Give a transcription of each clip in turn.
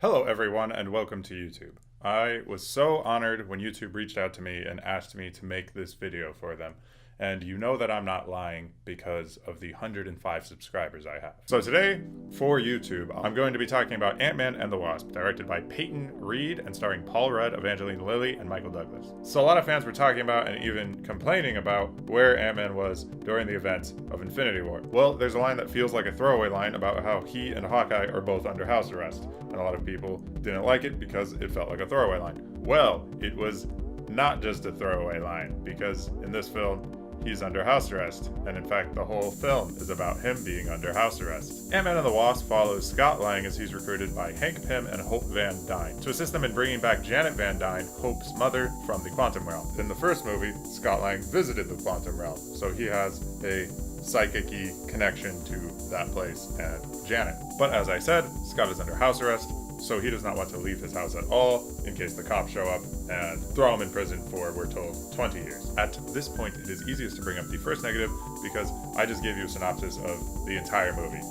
Hello everyone and welcome to YouTube. I was so honored when YouTube reached out to me and asked me to make this video for them. And you know that I'm not lying because of the 105 subscribers I have. So today, for YouTube, I'm going to be talking about Ant-Man and the Wasp, directed by Peyton Reed and starring Paul Rudd, Evangeline Lilly, and Michael Douglas. So a lot of fans were talking about and even complaining about where Ant-Man was during the events of Infinity War. Well, there's a line that feels like a throwaway line about how he and Hawkeye are both under house arrest. And a lot of people didn't like it because it felt like a throwaway line. Well, it was not just a throwaway line, because in this film, he's under house arrest, and in fact the whole film is about him being under house arrest. Ant-Man and the Wasp follows Scott Lang as he's recruited by Hank Pym and Hope Van Dyne to assist them in bringing back Janet Van Dyne, Hope's mother, from the Quantum Realm. In the first movie, Scott Lang visited the Quantum Realm, so he has a psychic-y connection to that place and Janet. But as I said, Scott is under house arrest, so he does not want to leave his house at all in case the cops show up and throw him in prison for, we're told, 20 years. At this point, it is easiest to bring up the first negative because I just gave you a synopsis of the entire movie.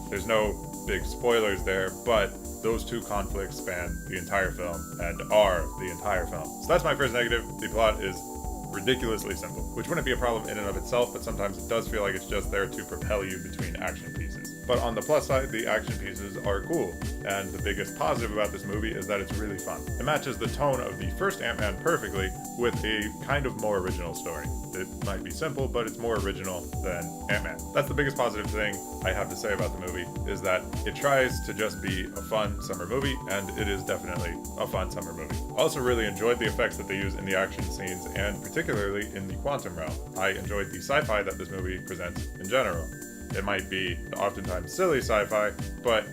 There's no big spoilers there, but those two conflicts span the entire film and are the entire film. So that's my first negative. The plot is ridiculously simple, which wouldn't be a problem in and of itself, but sometimes it does feel like it's just there to propel you between action pieces. But on the plus side, the action pieces are cool, and the biggest positive about this movie is that it's really fun. It matches the tone of the first Ant-Man perfectly with a kind of more original story. It might be simple, but it's more original than Ant-Man. That's the biggest positive thing I have to say about the movie, is that it tries to just be a fun summer movie, and it is definitely a fun summer movie. I also really enjoyed the effects that they use in the action scenes, and particularly in the quantum realm. I enjoyed the sci-fi that this movie presents in general. It might be oftentimes silly sci-fi, but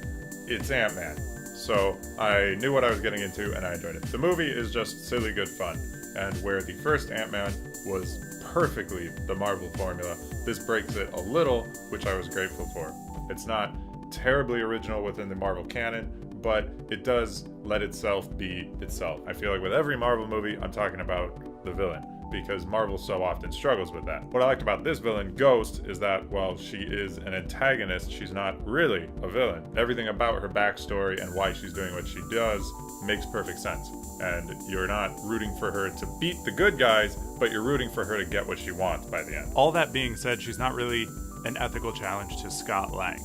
it's Ant-Man. So I knew what I was getting into and I enjoyed it. The movie is just silly good fun, and where the first Ant-Man was perfectly the Marvel formula, this breaks it a little, which I was grateful for. It's not terribly original within the Marvel canon, but it does let itself be itself. I feel like with every Marvel movie, I'm talking about the villain, because Marvel so often struggles with that. What I liked about this villain, Ghost, is that while she is an antagonist, she's not really a villain. Everything about her backstory and why she's doing what she does makes perfect sense. And you're not rooting for her to beat the good guys, but you're rooting for her to get what she wants by the end. All that being said, she's not really an ethical challenge to Scott Lang.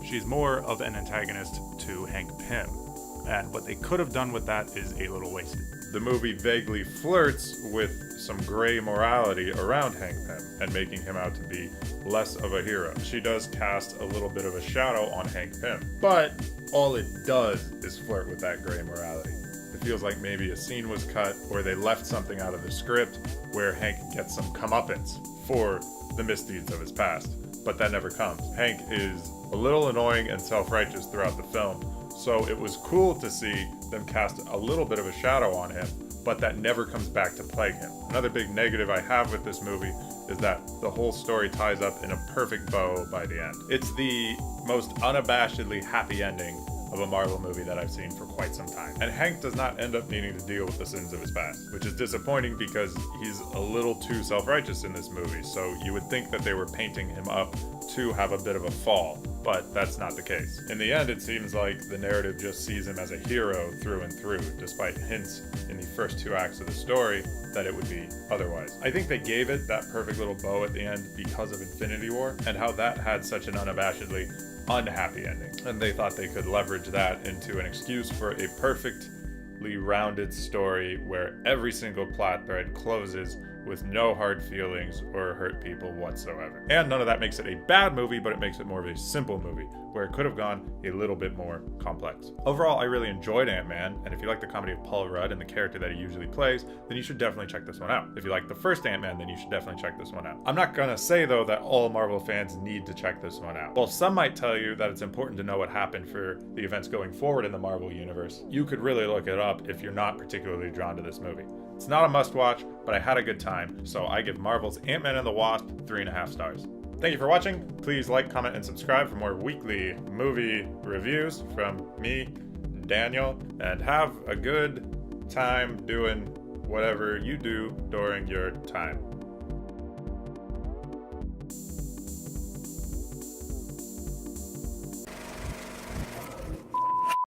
She's more of an antagonist to Hank Pym. And what they could have done with that is a little wasted. The movie vaguely flirts with some gray morality around Hank Pym and making him out to be less of a hero. She does cast a little bit of a shadow on Hank Pym, but all it does is flirt with that gray morality. It feels like maybe a scene was cut or they left something out of the script where Hank gets some comeuppance for the misdeeds of his past, but that never comes. Hank is a little annoying and self-righteous throughout the film, so it was cool to see them cast a little bit of a shadow on him, but that never comes back to plague him. Another big negative I have with this movie is that the whole story ties up in a perfect bow by the end. It's the most unabashedly happy ending of a Marvel movie that I've seen for quite some time. And Hank does not end up needing to deal with the sins of his past, which is disappointing because he's a little too self-righteous in this movie, so you would think that they were painting him up to have a bit of a fall, but that's not the case. In the end, it seems like the narrative just sees him as a hero through and through, despite hints in the first two acts of the story that it would be otherwise. I think they gave it that perfect little bow at the end because of Infinity War, and how that had such an unabashedly unhappy ending. And they thought they could leverage that into an excuse for a perfectly rounded story where every single plot thread closes with no hard feelings or hurt people whatsoever. And none of that makes it a bad movie, but it makes it more of a simple movie, where it could have gone a little bit more complex. Overall, I really enjoyed Ant-Man, and if you like the comedy of Paul Rudd and the character that he usually plays, then you should definitely check this one out. If you like the first Ant-Man, then you should definitely check this one out. I'm not gonna say, though, that all Marvel fans need to check this one out. While some might tell you that it's important to know what happened for the events going forward in the Marvel universe, you could really look it up if you're not particularly drawn to this movie. It's not a must-watch, but I had a good time, so I give Marvel's Ant-Man and the Wasp 3.5 stars. Thank you for watching. Please like, comment, and subscribe for more weekly movie reviews from me, Daniel, and have a good time doing whatever you do during your time.